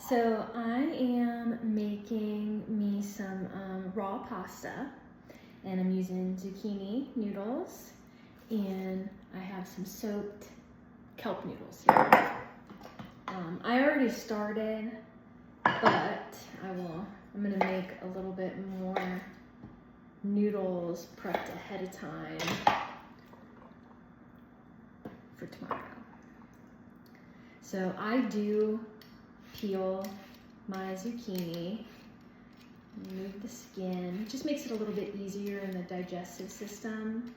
So I am making me some raw pasta, and I'm using zucchini noodles, and I have some soaked kelp noodles here. I already started, but I'm gonna make a little bit more noodles prepped ahead of time for tomorrow. So I do peel my zucchini, remove the skin. It just makes it a little bit easier in the digestive system,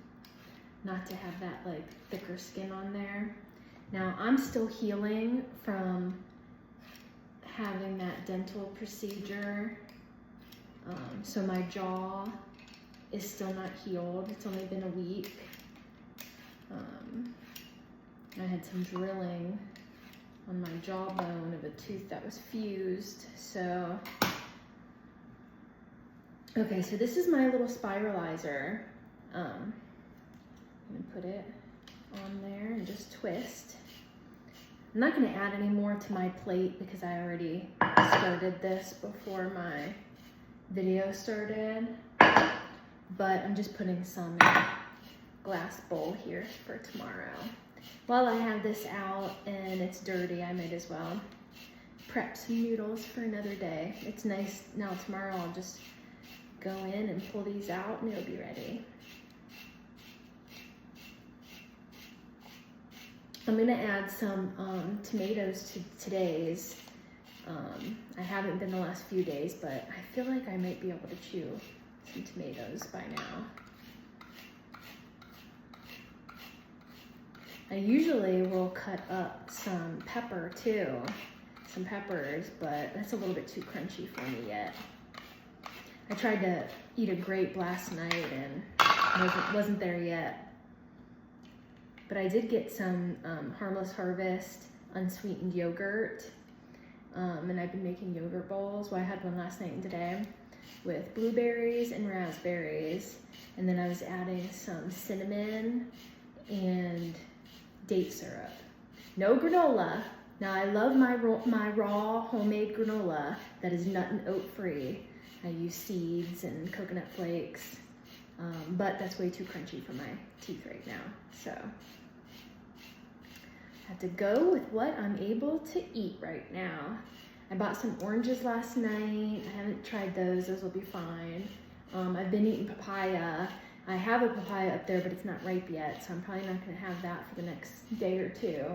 not to have that like thicker skin on there. Now I'm still healing from having that dental procedure, so my jaw is still not healed. It's only been a week. I had some drilling on my jawbone of a tooth that was fused. So, okay, so this is my little spiralizer. I'm gonna put it on there and just twist. I'm not gonna add any more to my plate because I already started this before my video started, but I'm just putting some in a glass bowl here for tomorrow. While I have this out and it's dirty, I might as well prep some noodles for another day. It's nice. Now tomorrow I'll just go in and pull these out and it'll be ready. I'm gonna add some tomatoes to today's. I haven't been the last few days, but I feel like I might be able to chew some tomatoes by now. I usually will cut up some pepper too, some peppers, but that's a little bit too crunchy for me yet. I tried to eat a grape last night and wasn't there yet. But I did get some Harmless Harvest unsweetened yogurt, and I've been making yogurt bowls. Well, I had one last night and today with blueberries and raspberries, and then I was adding some cinnamon and date syrup. No granola. Now I love my raw homemade granola that is nut and oat free. I use seeds and coconut flakes, but that's way too crunchy for my teeth right now. So I have to go with what I'm able to eat right now. I bought some oranges last night. I haven't tried those. Those will be fine. I've been eating papaya. I have a papaya up there, but it's not ripe yet, so I'm probably not gonna have that for the next day or two.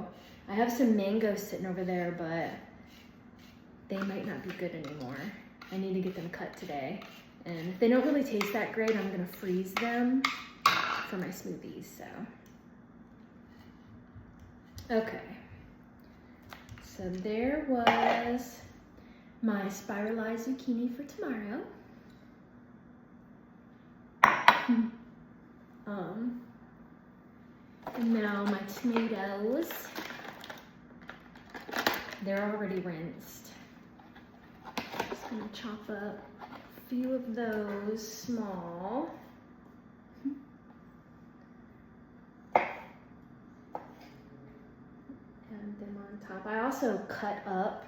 I have some mangoes sitting over there, but they might not be good anymore. I need to get them cut today. And if they don't really taste that great, I'm gonna freeze them for my smoothies, so. Okay, so there was my spiralized zucchini for tomorrow. And now my tomatoes, they're already rinsed. Just gonna chop up a few of those small. Add them on top. I also cut up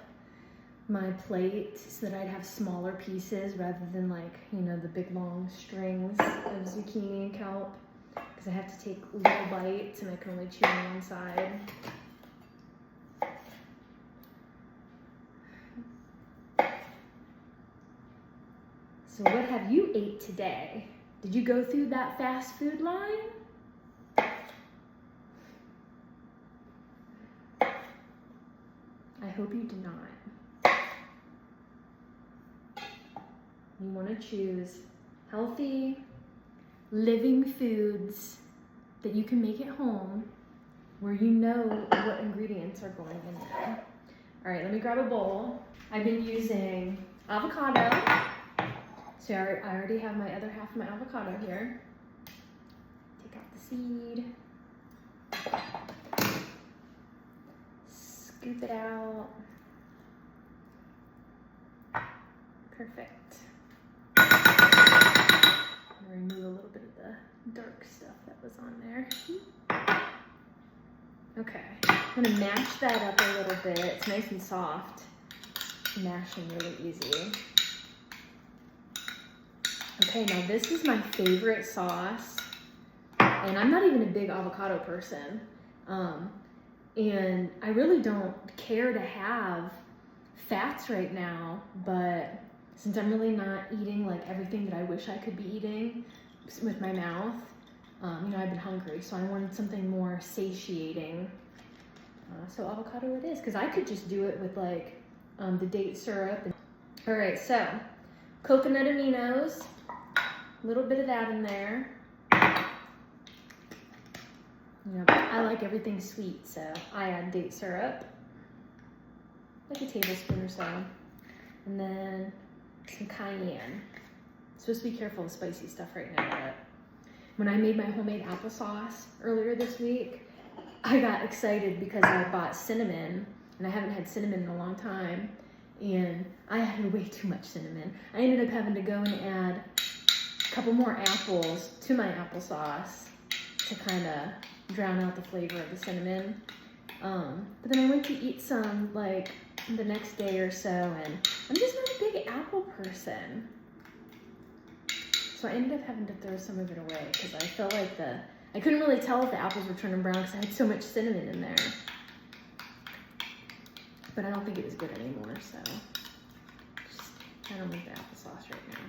my plate so that I'd have smaller pieces rather than like, you know, the big long strings of zucchini and kelp, because I have to take little bites and I can only chew on one side. So what have you ate today? Did you go through that fast food line? I hope you did not. You want to choose healthy, living foods that you can make at home where you know what ingredients are going in there. All right, let me grab a bowl. I've been using avocado. So I already have my other half of my avocado here. Take out the seed. Scoop it out. Perfect. Remove a little bit of the dark stuff that was on there. Okay, I'm gonna mash that up a little bit. It's nice and soft. mashing really easy. Okay, now this is my favorite sauce, and I'm not even a big avocado person, and I really don't care to have fats right now, but since I'm really not eating like everything that I wish I could be eating with my mouth, you know, I've been hungry, so I wanted something more satiating. So avocado it is, because I could just do it with like the date syrup. All right, so coconut aminos, a little bit of that in there. You know, I like everything sweet, so I add date syrup, like a tablespoon or so. And then some cayenne. Supposed to be careful with spicy stuff right now, but when I made my homemade applesauce earlier this week, I got excited because I bought cinnamon, and I haven't had cinnamon in a long time, and I had way too much cinnamon. I ended up having to go and add a couple more apples to my applesauce to kind of drown out the flavor of the cinnamon. But then I went to eat some like the next day or so, and I'm just not a big apple person. So I ended up having to throw some of it away because I felt like I couldn't really tell if the apples were turning brown because I had so much cinnamon in there. But I don't think it was good anymore, so I don't like the applesauce right now.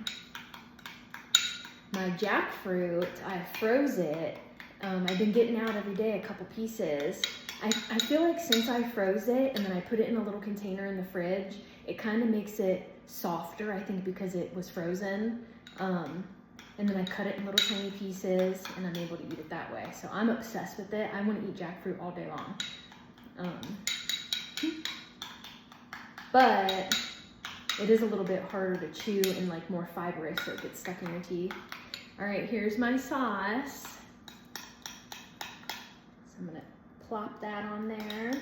My jackfruit, I froze it. I've been getting out every day a couple pieces. I feel like since I froze it and then I put it in a little container in the fridge, it kind of makes it softer, I think, because it was frozen. And then I cut it in little tiny pieces, and I'm able to eat it that way. So I'm obsessed with it. I want to eat jackfruit all day long. But it is a little bit harder to chew and like more fibrous, so it gets stuck in your teeth. All right, here's my sauce. So I'm gonna plop that on there.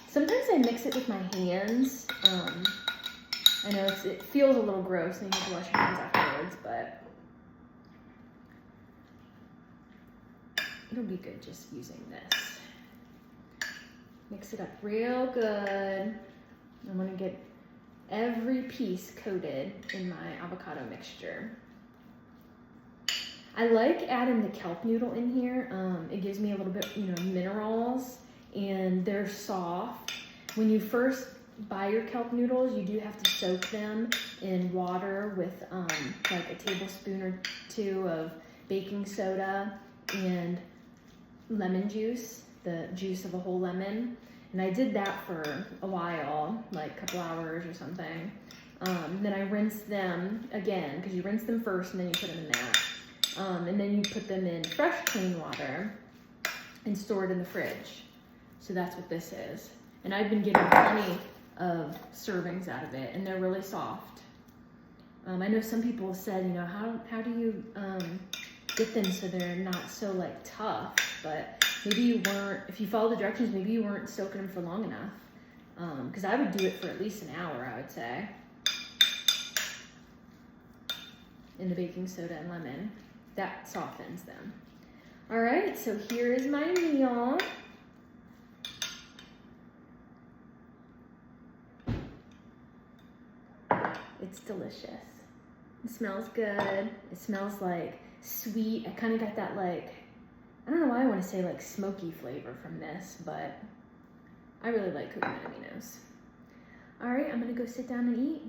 Sometimes I mix it with my hands. I know it feels a little gross and you have to wash your hands afterwards, but it'll be good just using this. Mix it up real good. I'm gonna get every piece coated in my avocado mixture. I like adding the kelp noodle in here. It gives me a little bit, you know, minerals, and they're soft. When you first buy your kelp noodles, you do have to soak them in water with like a tablespoon or two of baking soda and lemon juice, the juice of a whole lemon. And I did that for a while, like a couple hours or something. Then I rinsed them again, because you rinse them first and then you put them in that. And then you put them in fresh, clean water and store it in the fridge. So that's what this is. And I've been getting plenty of servings out of it, and they're really soft. I know some people said, you know, how do you get them so they're not so like tough, but maybe you weren't, if you follow the directions, maybe you weren't soaking them for long enough. Because I would do it for at least an hour, I would say, in the baking soda and lemon. That softens them. All right, so here is my meal. It's delicious. It smells good. It smells like sweet. I kind of got that like, I don't know why I want to say like smoky flavor from this, but I really like coconut aminos. All right, I'm gonna go sit down and eat.